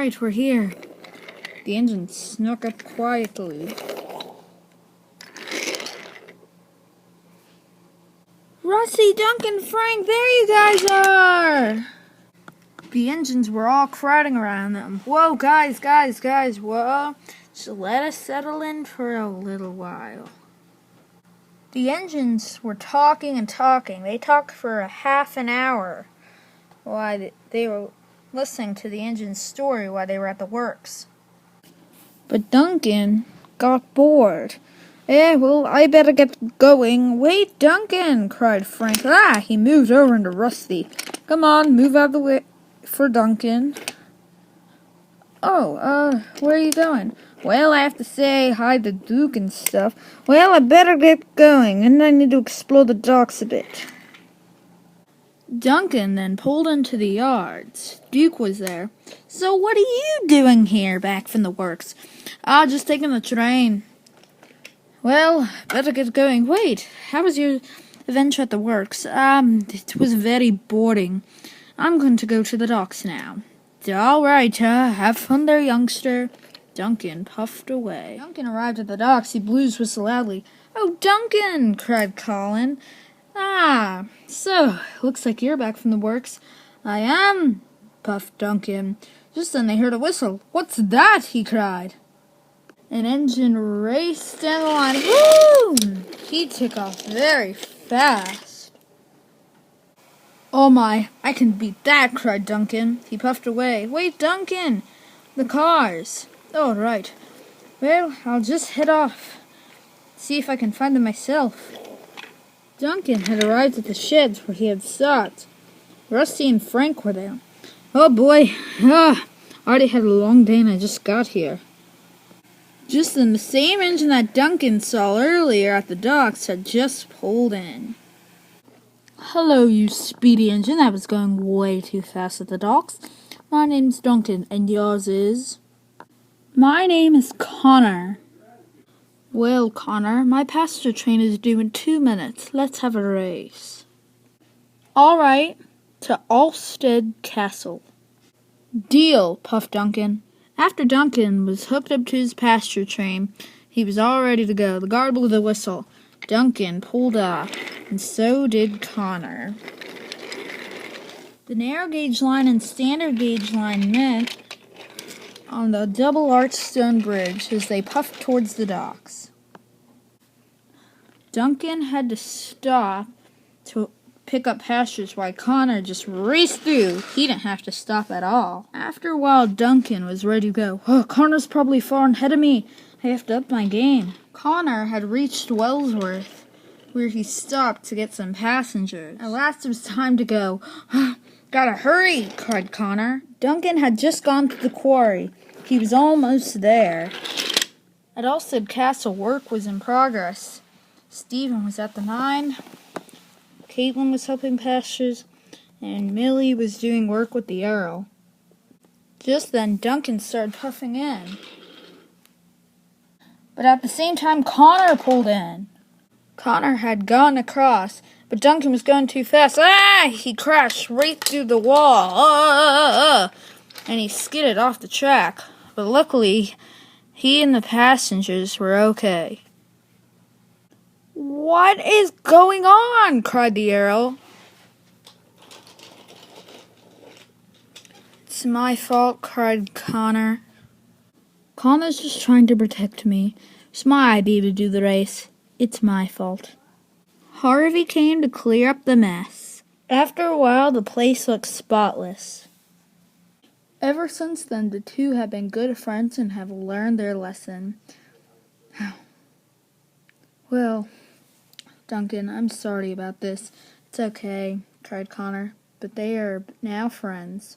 Alright, we're here. The engine snuck up quietly. Rusty, Duncan, Frank, there you guys are! The engines were all crowding around them. Whoa, guys, whoa. Just let us settle in for a little while. The engines were talking and talking. They talked for a half an hour while they were listening to the engine's story while they were at the works. But Duncan got bored. Well, I better get going. Wait, Duncan, cried Frank. He moved over into Rusty. Come on, move out of the way for Duncan. Where are you going? Well, I have to say hi to Duke and stuff. Well, I better get going, and I need to explore the docks a bit. Duncan then pulled into the yards. Duke was there. So what are you doing here, back from the works? Just taking the train. Well, better get going. Wait, how was your adventure at the works? It was very boring. I'm going to go to the docks now. All right, have fun there, youngster. Duncan puffed away. Duncan arrived at the docks. He blew his whistle loudly. Oh, Duncan, cried Colin. So, looks like you're back from the works. I am, puffed Duncan. Just then they heard a whistle. What's that? He cried. An engine raced down the line. Woo! He took off very fast. Oh my, I can beat that, cried Duncan. He puffed away. Wait, Duncan! The cars. Oh, right. Well, I'll just head off. See if I can find them myself. Duncan had arrived at the sheds where he had stopped. Rusty and Frank were there. Oh boy, I already had a long day and I just got here. Just then, the same engine that Duncan saw earlier at the docks had just pulled in. Hello, you speedy engine that was going way too fast at the docks. My name's Duncan, and yours is? My name is Connor. Well, Connor, my passenger train is due in 2 minutes. Let's have a race. All right, to Alstead Castle. Deal, puffed Duncan. After Duncan was hooked up to his passenger train, he was all ready to go. The guard blew the whistle. Duncan pulled off, and so did Connor. The narrow gauge line and standard gauge line met on the double-arched stone bridge as they puffed towards the docks. Duncan had to stop to pick up passengers while Connor just raced through. He didn't have to stop at all. After a while, Duncan was ready to go. Connor's probably far ahead of me. I have to up my game. Connor had reached Wellsworth, where he stopped to get some passengers. At last it was time to go. Gotta hurry, cried Connor. Duncan had just gone to the quarry. He was almost there. At Alstead Castle, work was in progress. Stephen was at the mine. Caitlin was helping passengers, and Millie was doing work with the arrow. Just then, Duncan started puffing in. But at the same time, Connor pulled in. Connor had gone across, but Duncan was going too fast. He crashed right through the wall. And he skidded off the track. But luckily, he and the passengers were okay. What is going on? Cried the arrow. It's my fault, cried Connor. Connor's just trying to protect me. It's my idea to do the race. It's my fault. Harvey came to clear up the mess. After a while, the place looked spotless. Ever since then, the two have been good friends and have learned their lesson. Well, Duncan, I'm sorry about this. It's okay, cried Connor, but they are now friends.